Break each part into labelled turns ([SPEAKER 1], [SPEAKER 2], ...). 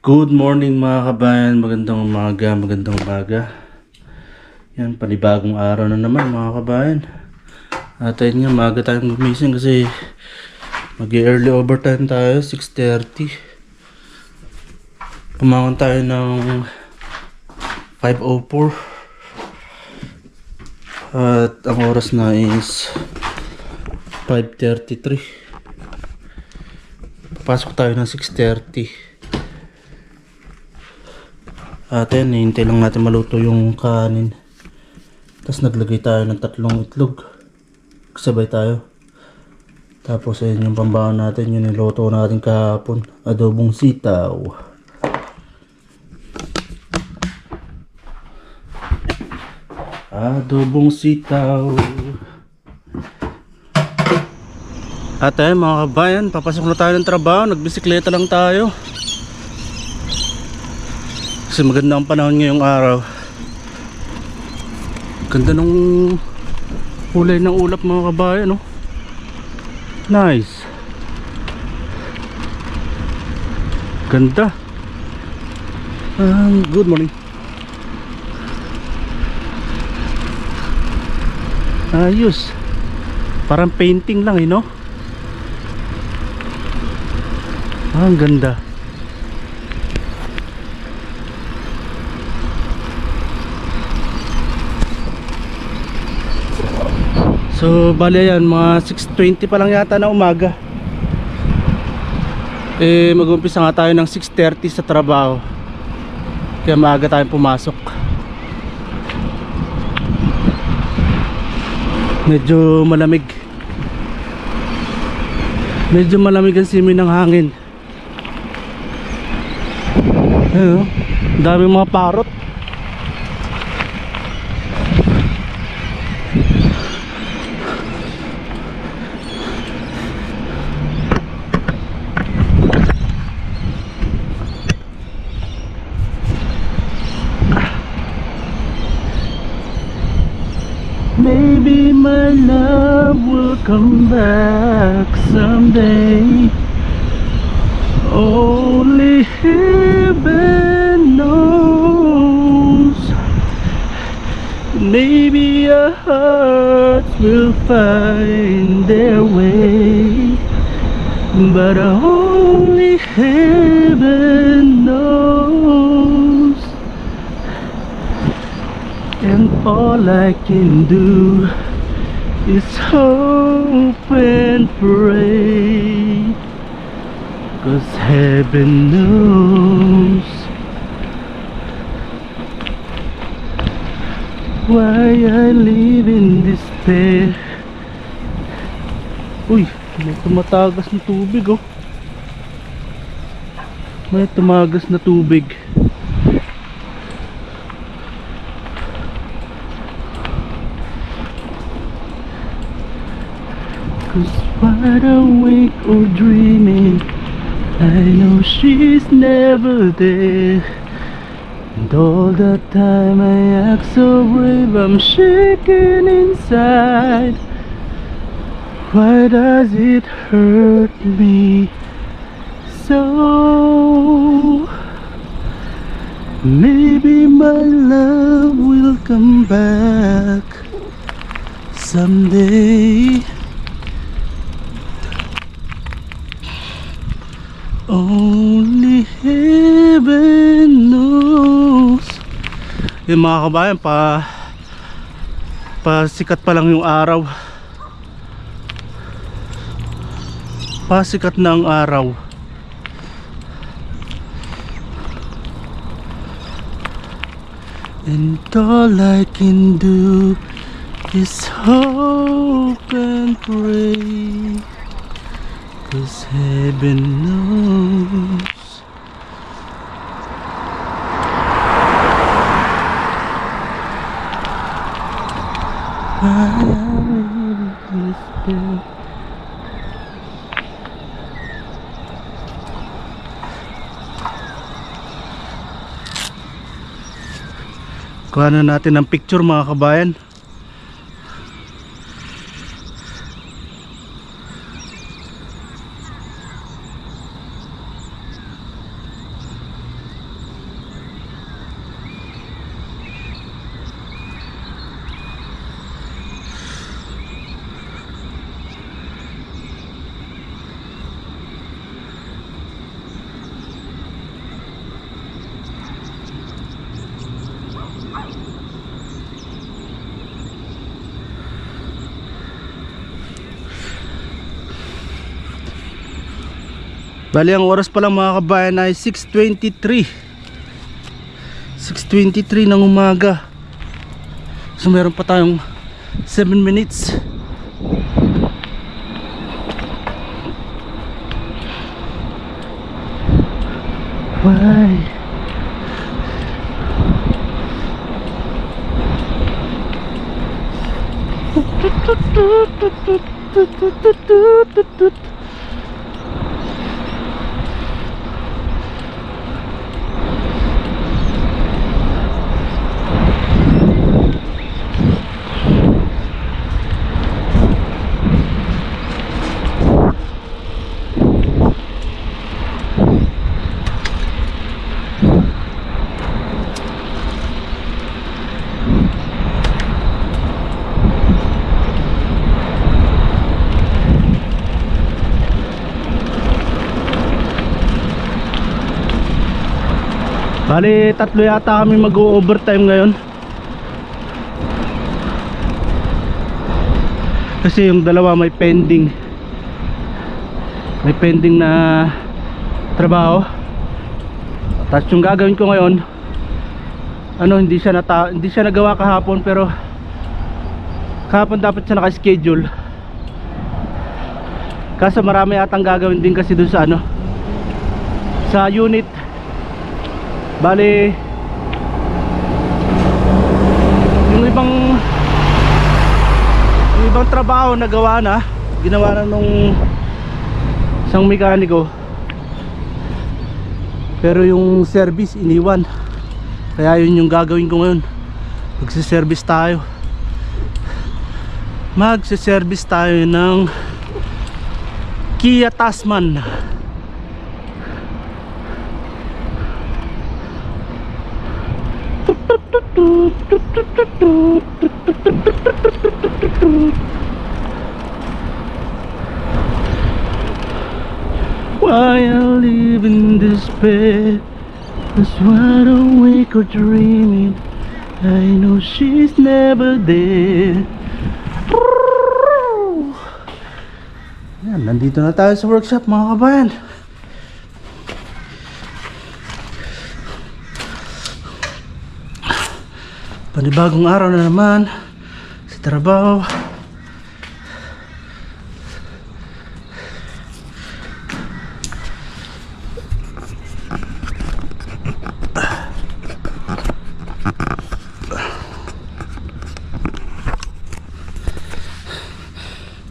[SPEAKER 1] Good morning mga kabayan, magandang umaga. Yan, panibagong araw na naman mga kabayan. At ayun nga, maaga tayong gumising kasi mag-early overtime tayo, 6:30. Pumangon tayo ng 5:04. At ang oras na is 5:33. Papasok tayo ng 6:30. At ayun, hintay lang natin maluto yung kanin. Tapos naglagay tayo ng 3 itlog. Sabay tayo. Tapos ayun yung pambaon natin, yung niluto natin kahapon. Adobong sitaw. Adobong sitaw. At ayun mga kabayan, papasok na tayo ng trabaho. Nagbisikleta lang tayo. Kasi maganda ang panahon ngayong araw. Ganda ng kulay ng ulap mga kabayan, no? Nice. Ganda. Good morning. Ayos. Parang painting lang, no? Ang ganda. So bali yan, mga 6:20 pa lang yata na umaga. Mag-umpisa nga tayo ng 6:30 sa trabaho. Kaya maaga tayong pumasok. Medyo malamig. Medyo malamig ang simoy ng hangin. Ayun, daming mga parot. Maybe my love will come back someday. Only heaven knows. Maybe our hearts will find their way, but only heaven knows. And all I can do is hope and pray, 'cause heaven knows why I live in despair. Uy, may tumatagas na tubig, oh. May tumagas na tubig. Cause wide awake or dreaming, I know she's never there. And all the time I act so brave, I'm shaking inside. Why does it hurt me so? Maybe my love will come back someday. Only heaven knows. Yung mga kabayan, pasikat pa lang yung araw. Pasikat na ang araw. And all I can do is hope and pray, 'cause heaven knows. I will despair. Kuha na natin ng picture mga kabayan. Bali ang oras pa lang mga kabayan ay 6:23 ng umaga. So meron pa tayong 7 minutes. Why? Bali, tatlo yata kami mag-overtime ngayon. Kasi yung dalawa may pending. May pending na trabaho. Tapos yung gagawin ko ngayon, hindi siya nagawa kahapon, pero kahapon dapat siya naka-schedule. Kaso marami atang gagawin din kasi dun sa sa unit. Bali, yung ibang trabaho nagawa na, ginawa na nung isang mekaniko, pero yung service iniwan. Kaya yun yung gagawin ko ngayon. Magsiservice tayo ng Kia Tasman. Why I live in despair, just wide awake or dreaming, I know she's never there. Yan, nandito na tayo sa workshop mga kabayan. Panibagong araw na naman sa trabaho.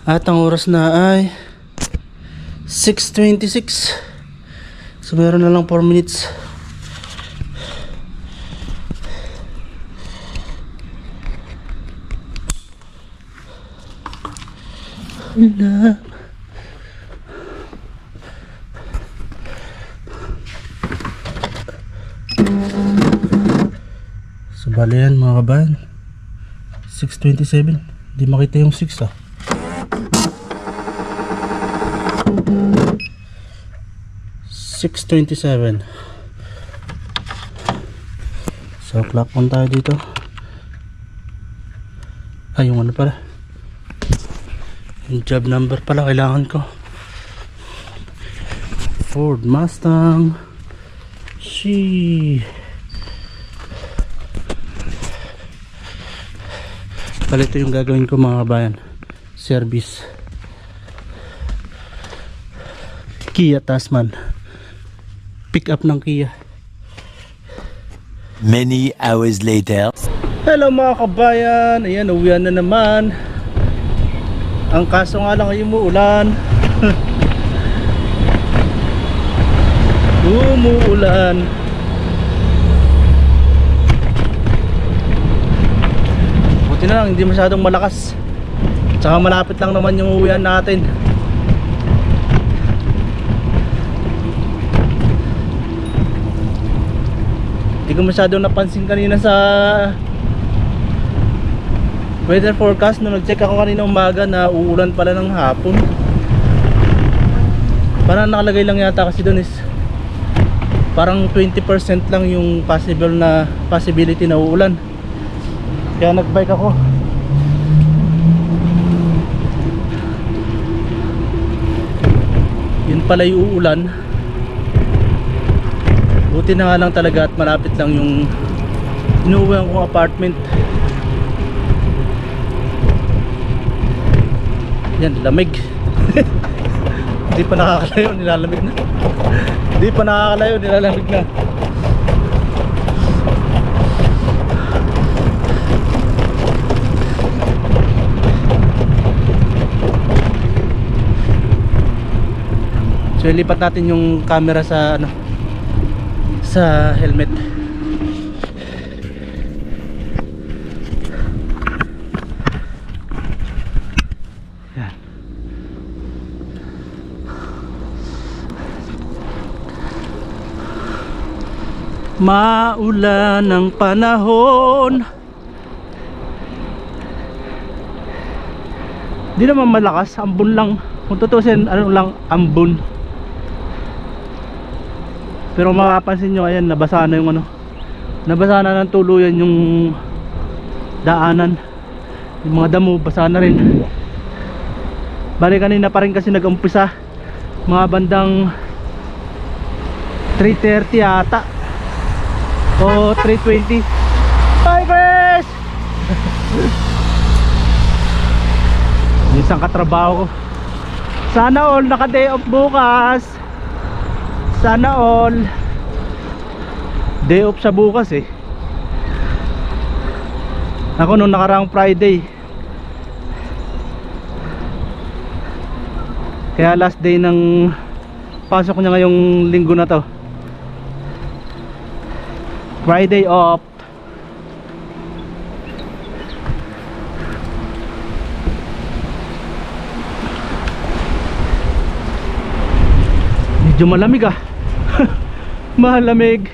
[SPEAKER 1] At ang oras na ay 6:26. So meron na lang 4 minutes. Wala. So bali yan mga kabayan, 6:27. Hindi makita yung 6 ah. $6.27. So clock on tayo dito. Ay, yung pala, yung job number pala kailangan ko. Ford Mustang. Pala ito yung gagawin ko mga kabayan. Service Kia Tasman. Pick up ng Kia.
[SPEAKER 2] Many hours later.
[SPEAKER 1] Hello mga kabayan. Ayan, uwian na naman. Ang kaso nga lang ay umuulan. Umuulan. Buti na lang hindi masyadong malakas. Tsaka malapit lang naman yung uwian natin. Hindi ko masyadong napansin kanina sa weather forecast. Nung nag-check ako kanina umaga na uulan pala ng hapon. Parang nakalagay lang yata kasi doon is parang 20% lang yung possibility na uulan. Kaya nagbike ako. Yun pala yung uulan. Buti na nga lang talaga at malapit lang yung inuuwihan kong apartment. Yan, lamig. Hindi pa nakakalayo, nilalamig na. Hindi pa nakakalayo, nilalamig na. So ilipat natin yung camera sa ano, sa helmet. Yan. Maulan ng panahon. Di naman malakas, ambon lang. Kung tutusin, ano lang, ambon. Pero mapapansin nyo, ayan, nabasa na yung ano, nabasa na ng tuluyan yung daanan. Yung mga damo, basa na rin. Bali kanina pa rin kasi nag-umpisa, mga bandang 3:30 ata o 3:20. Hi Chris! Isang katrabaho ko. Sana all naka day off bukas. Sana all day off sa bukas eh. Ako nung nakaraang Friday, kaya last day ng pasok niya ngayong linggo na to. Friday off. Medyo malamig ah. Malamig.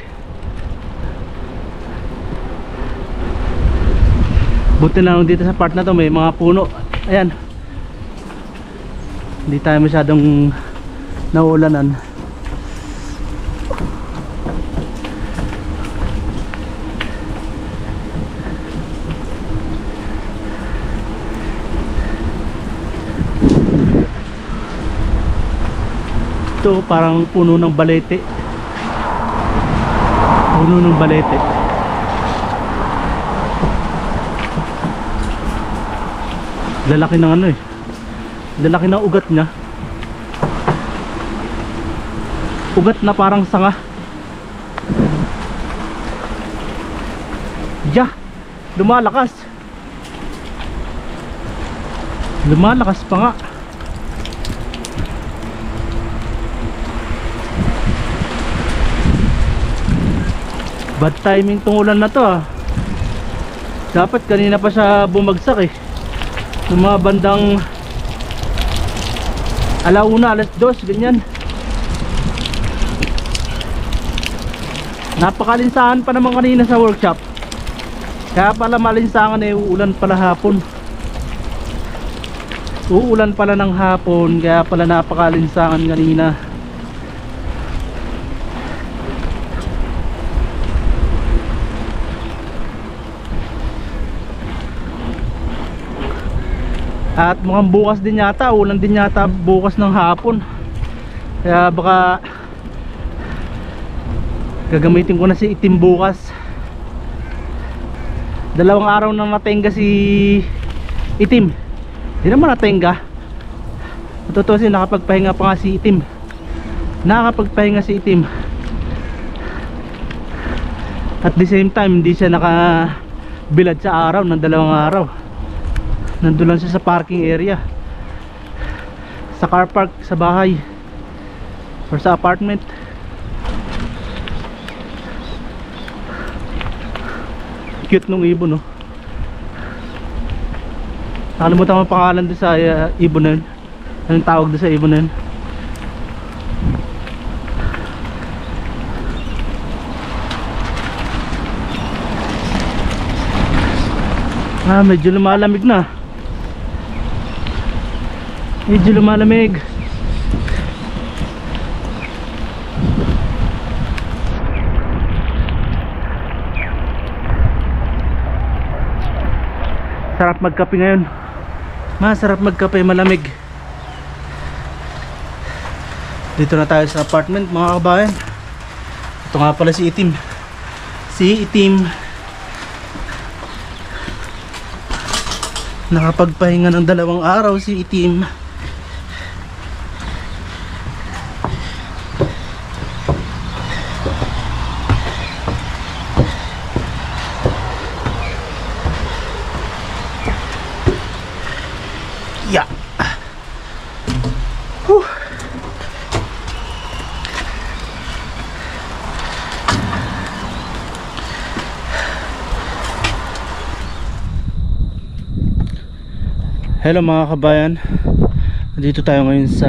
[SPEAKER 1] Buti na lang dito sa part na to may mga puno. Ayan. Hindi tayo masyadong nauulanan. Ito parang puno ng balete. Puno ng balete. Lalaki ng ano eh. Lalaki ng ugat niya. Ugat na parang sanga. Yeah, lumalakas. Lumalakas pa nga. Bad timing tong ulan na to ah. Dapat kanina pa siya bumagsak eh. Yung mga bandang alauna, alas 2, ganyan. Napakalinsahan pa naman kanina sa workshop. Kaya pala malinsangan eh, uulan pala hapon. Uulan pala ng hapon, kaya pala napakalinsangan kanina. At mukhang bukas din yata, ulan din yata bukas ng hapon. Kaya baka gagamitin ko na si itim bukas. Dalawang araw na natenga si itim. Hindi naman natenga. Matutusin, nakapagpahinga pa nga si itim. Nakapagpahinga si itim. At the same time, hindi siya nakabilad sa araw ng dalawang araw. Nandun lang siya sa parking area, sa car park, sa bahay or sa apartment. Cute nung ibon no. Nakalimutan ko ang pangalan doon sa ibon na yun. Anong tawag doon sa ibon na yun? Ah, medyo lumalamig na. Medyo lumalamig. Sarap magkape ngayon. Masarap magkape, malamig. Dito na tayo sa apartment mga kabayan. Ito Ito nga pala si Itim. Si Itim. Nakapagpahinga ng 2 araw si Itim. Yeah. Whew. Hello mga kabayan. Dito tayo ngayon sa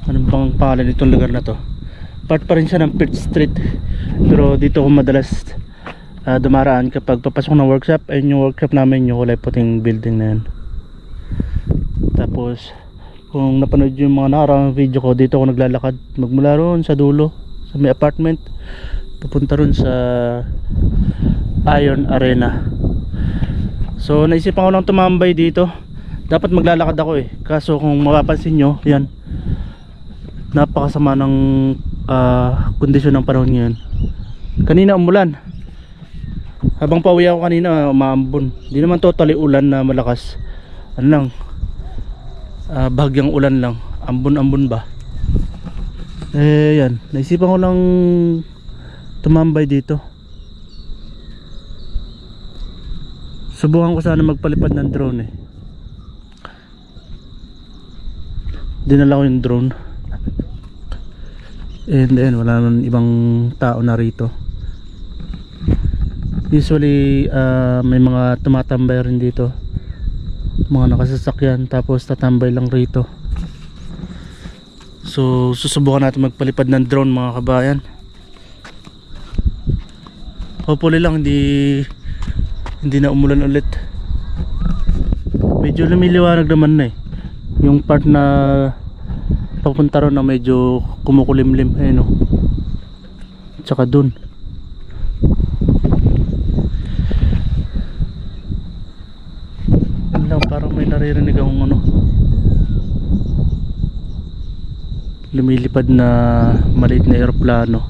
[SPEAKER 1] anong bang pangalan nitong lugar na to. Part pa rin siya ng Pitt Street. Pero dito ako madalas dumaraan kapag papasok ng workshop. Ayun yung workshop namin, yung kulay puting building na yan. Tapos kung napanood yung mga nakaraang video ko, dito ako naglalakad magmula roon sa dulo sa may apartment papunta roon sa Iron Arena. So naisipan ko lang tumambay dito. Dapat maglalakad ako kaso kung mapapansin nyo, yan, napakasama ng kondisyon ng panahon ngayon. Kanina umulan. Habang pauwi ako kanina, umaambon. Hindi naman totally ulan na malakas. Ano lang, bahagyang ulan lang. Ambon-ambon ba. Yan, naisipan ko lang tumambay dito. Subukan ko sana magpalipad ng drone Dinala ko yung drone. And then wala naman ibang tao na rito. Usually may mga tumatambay rin dito, mga nakasasakyan, tapos tatambay lang rito. So susubukan natin magpalipad ng drone mga kabayan. Hopefully lang hindi na umulan ulit. Medyo lumiliwanag naman na yung part na papunta ron na medyo kumukulimlim tsaka dun lang, parang may naririnig akong lumilipad na maliit na eroplano.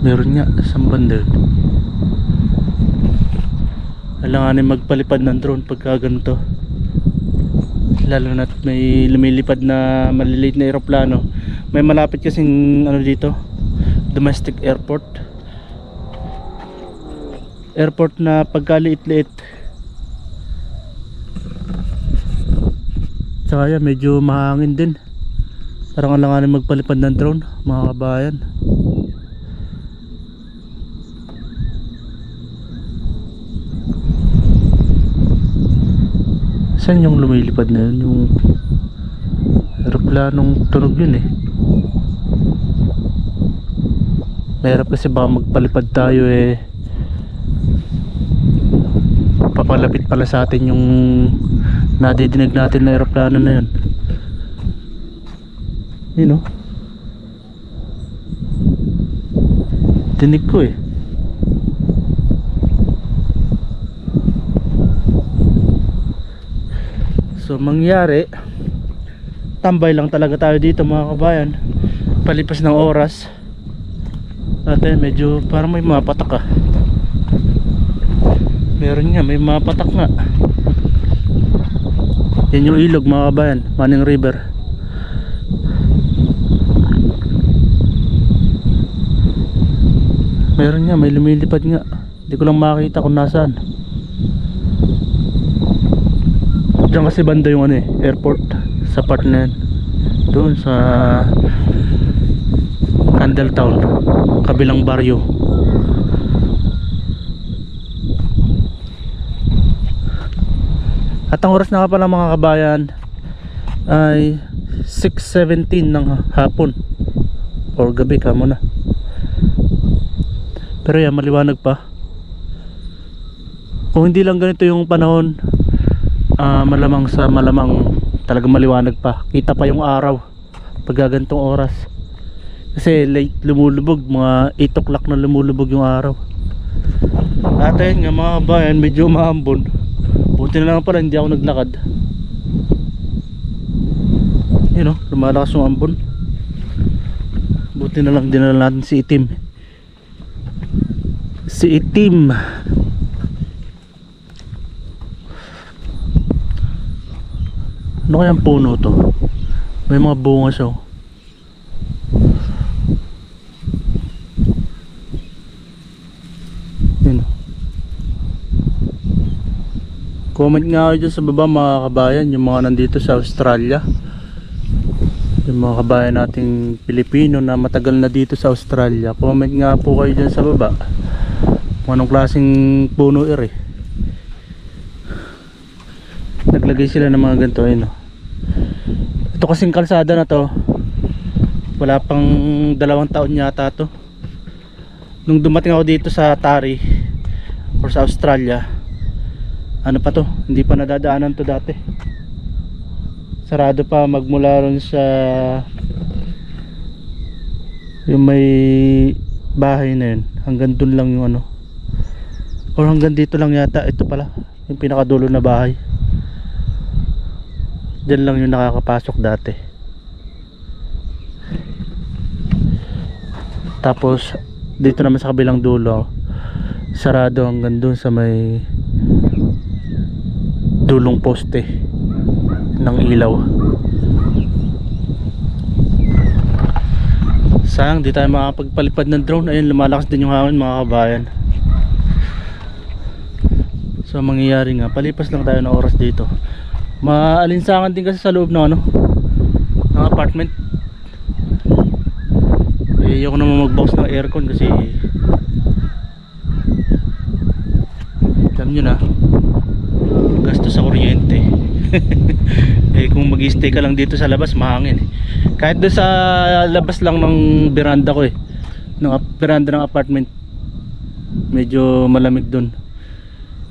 [SPEAKER 1] Meron nga, isang banda yun. Kailangan magpalipad ng drone pagka ganito, lalo na't may lumilipad na maliliit na eroplano. May malapit kasing dito, domestic airport na pagkaliit-liit. Tsaka yan, medyo mahangin din. Parang kailangan magpalipad ng drone mga kabayan. Saan yung lumilipad na yun? Yung aeroplanong tunog yun Mahirap kasi baka magpalipad tayo papalapit pala sa atin yung nadidinig natin na aeroplano na yun. Yun dinig ko So mangyari, tambay lang talaga tayo dito mga kabayan, palipas ng oras. At medyo parang may mapatak meron nga, may mapatak nga. Yan yung ilog mga kabayan, Manning River. Meron nga, may lumilipad nga. Hindi ko lang makita kung nasaan. Diyan kasi banda yung airport, sa part na yan, doon sa Candle Town, kabilang baryo. At ang oras na nga pala mga kabayan ay 6:17 ng hapon or gabi kamo na. Pero yan, maliwanag pa. Kung hindi lang ganito yung panahon, malamang talagang maliwanag pa. Kita pa yung araw pag gantong oras. Kasi late lumulubog, mga 8 o'clock na lumulubog yung araw. At ayun nga mga kabayan, medyo maambon. Buti na lang pala hindi ako naglakad. Yun o, lumalakas yung ambon. Buti na lang dinala natin si Itim. Si Itim. Ano kayang puno to? May mga bunga siya oh. Yun. Comment nga kayo dyan sa baba mga kabayan, yung mga nandito sa Australia, yung mga kabayan nating Pilipino na matagal na dito sa Australia. Comment nga po kayo dyan sa baba kung anong klaseng puno ere. Naglagay sila ng mga ganito ayun, no? Ito kasing kalsada na to wala pang 2 taon yata to. Nung dumating ako dito sa Tari or sa Australia, ano pa to, hindi pa nadadaanan to dati. Sarado pa magmula ron sa yung may bahay na yun, hanggang dun lang yung ano, or hanggang dito lang yata. Ito pala yung pinakadulo na bahay, dyan lang yung nakakapasok dati. Tapos dito naman sa kabilang dulo sarado hanggang dun sa may dulong poste ng ilaw. Sayang di tayo makapagpalipad ng drone. Ayun, lumalakas din yung hangin mga kabayan. So mangyayari nga, palipas lang tayo ng oras dito. Maalinsangan din kasi sa loob ng ano, ng apartment. Ayoko naman magbox ng aircon kasi alam nyo na, gasto sa kuryente. Eh kung mag-stay ka lang dito sa labas mahangin eh. Kahit doon sa labas lang ng veranda ko eh, ng veranda ng apartment, medyo malamig doon.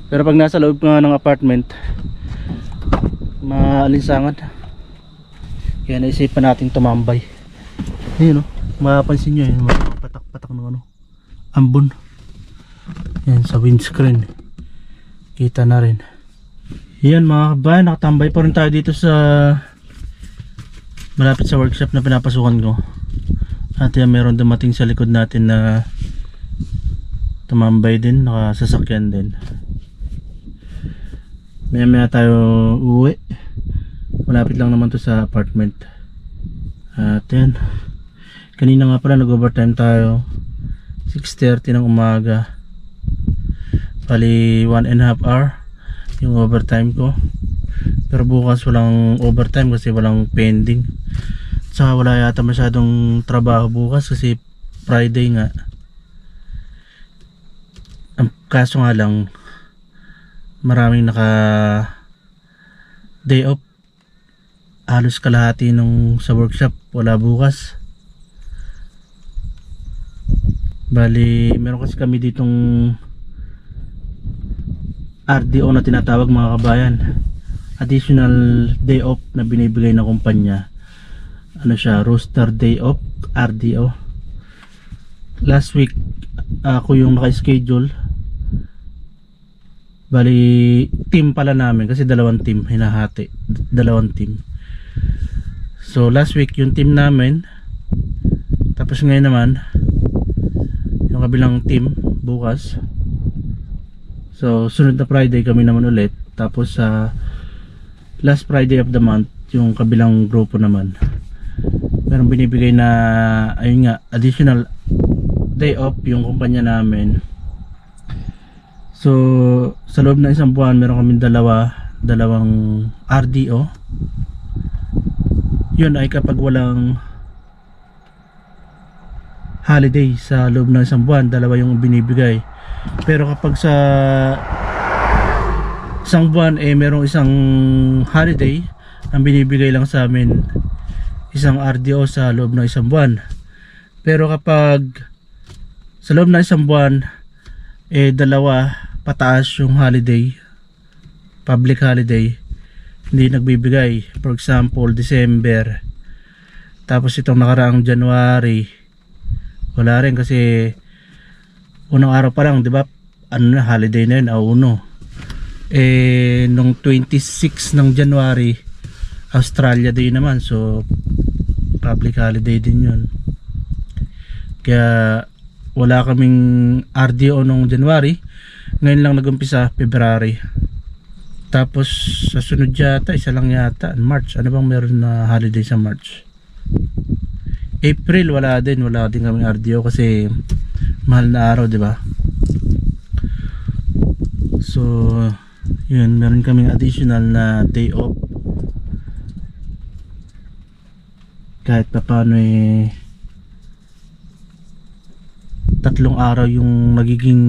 [SPEAKER 1] Pero pag nasa loob nga ng apartment, maalinsangan. Kaya naisipan natin tumambay. Ayun oh, mapapansin nyo yun, mga patak-patak ng ano, ambon. Yan sa windscreen, kita na rin. Yan mga kabayan, nakatambay pa rin tayo dito sa malapit sa workshop na pinapasukan ko. At yan, meron dumating sa likod natin na tumambay din, nakasasakyan din. Maya maya tayo uwi. Malapit lang naman to sa apartment. At yan, kanina nga pala nag overtime tayo, 6:30 ng umaga. Bali 1.5 hour yung overtime ko. Pero bukas walang overtime kasi walang pending. Saka wala yata masyadong trabaho bukas kasi Friday nga. Ang kaso nga lang, maraming naka day off. Halos kalahati nung sa workshop wala bukas. Bali meron kasi kami ditong RDO na tinatawag mga kabayan, additional day off na binibigay ng kumpanya. Ano siya, roster day off, RDO. Last week ako yung naka-schedule. Bali team pala namin kasi 2 team hinahati, 2 team. So last week yung team namin, tapos ngayon naman yung kabilang team bukas. So sunod na Friday kami naman ulit. Tapos sa last Friday of the month yung kabilang grupo naman meron binibigay na, ayun nga, additional day off yung kumpanya namin. So sa loob ng isang buwan meron kaming dalawang RDO. Yun ay kapag walang holiday sa loob ng isang buwan, 2 yung binibigay. Pero kapag sa isang buwan merong isang holiday, ang binibigay lang sa amin isang RDO sa loob ng isang buwan. Pero kapag sa loob ng isang buwan 2 pataas yung holiday, public holiday, hindi nagbibigay. For example December, tapos itong nakaraang January wala rin kasi unang araw pa lang, di ba? Ano na, holiday na yun, auno. Nung 26 ng January Australia Day naman, so public holiday din yun. Kaya wala kaming RDO nung January. Ngayon lang nag-umpisa, February. Tapos sa sunod yata, isa lang yata, March. Ano bang meron na holiday sa March? April wala din kaming RDO kasi mahal na araw, di ba? So yun, meron kaming additional na day off. Kahit pa paano eh, 3 araw yung nagiging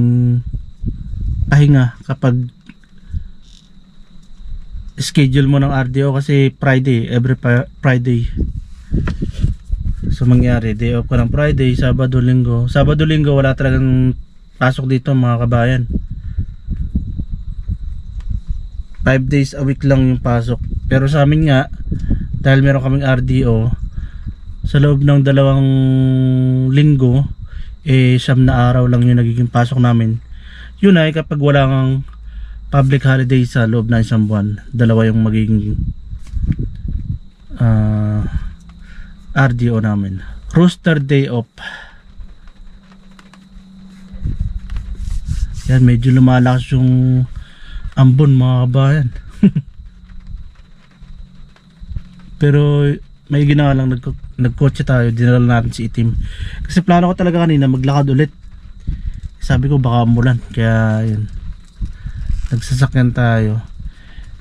[SPEAKER 1] pahinga kapag schedule mo ng RDO, kasi Friday, every Friday. So mangyari, day off ka ng Friday, Sabado, Linggo. Sabado, Linggo wala talagang pasok dito mga kabayan. 5 days a week lang yung pasok. Pero sa amin nga, dahil meron kaming RDO, sa loob ng 2 linggo, eh 9 na araw lang yung nagiging pasok namin. Yun ay kapag wala kang public holiday sa loob ng 1 buwan, 2 yung magiging RDO namin. Rooster day off. Yan, medyo lumalakas yung ambon mga kabayan. Pero may ginawa lang, nagkotse tayo, dinala natin si Itim. Kasi plano ko talaga kanina maglakad ulit. Sabi ko baka umulan, kaya yun, nagsasakyan tayo.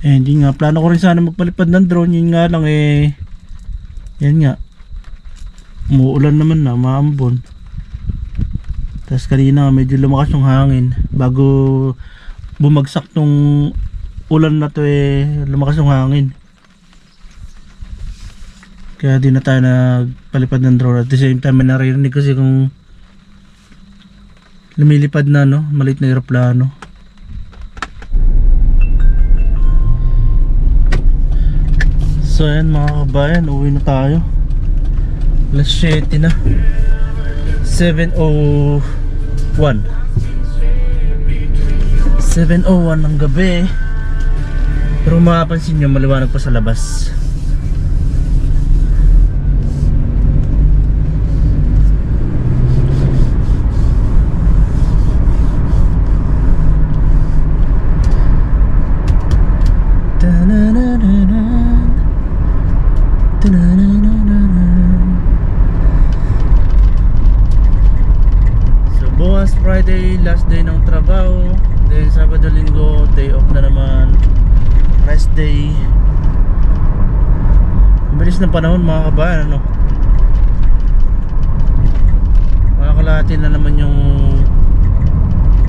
[SPEAKER 1] Eh hindi nga, plano ko rin sana magpalipad ng drone. Yun nga lang eh, yan nga, umuulan naman na, maambon. Tapos kanina medyo lumakas yung hangin. Bago bumagsak tong ulan na to eh, lumakas yung hangin. Kaya di na tayo nagpalipad ng drone. At the same time, may naririnig kasi kung lumilipad na, no, maliit na aeroplano. So ayan mga kabayan, uwi na tayo. Alas 7 na, 7:01 ng gabi. Pero mapapansin nyo, maliwanag pa sa labas. So bukas Friday, last day ng trabaho. Then Sabado, Linggo, day off na naman, rest day. Ang bilis ng panahon mga kabayan, ano? Makakalahati na naman yung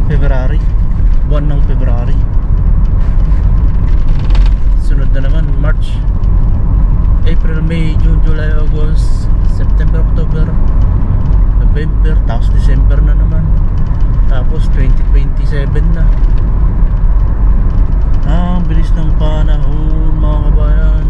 [SPEAKER 1] February, buwan ng February. Sunod na naman March, April, May, June, July, August, September, October, November, tapos December na naman. Tapos 2027 na. Ang bilis ng panahon mga kabayan.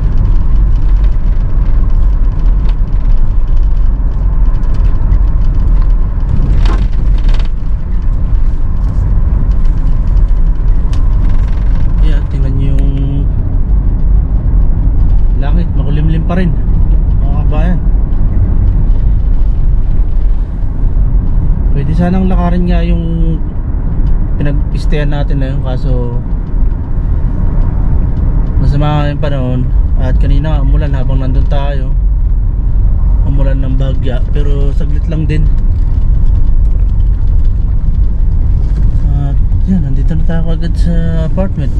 [SPEAKER 1] Yan, tingnan nyo yung langit, makulimlim pa rin mga kabayan. Pwede sanang lakarin nga yung pinag-istayan natin na yun, kaso masama yung panahon. At kanina umulan habang nandun tayo, umulan ng bagya, pero saglit lang din. At yan, nandito na tayo agad sa apartment.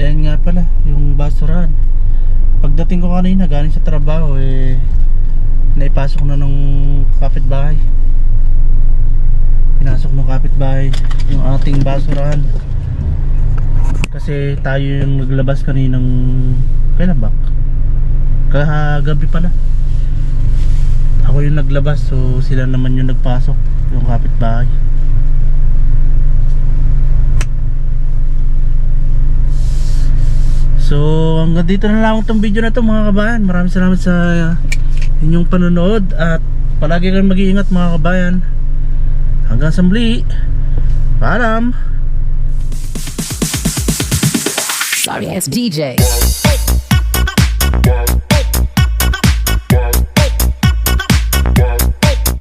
[SPEAKER 1] Ayan nga pala, yung basurahan. Pagdating ko kanina galing sa trabaho eh, naipasok na nung kapitbahay. Pinasok ng kapitbahay yung ating basurahan. Kasi tayo yung naglabas kaninang, kailan ba? Kagabi pala. Ako yung naglabas, so sila naman yung nagpasok, yung kapitbahay. So hanggang dito na lang itong video na to mga kabayan. Maraming salamat sa inyong panonood. At palagi kayong mag-iingat mga kabayan. Hanggang sa muli. Paalam.
[SPEAKER 3] Sorry, it's DJ.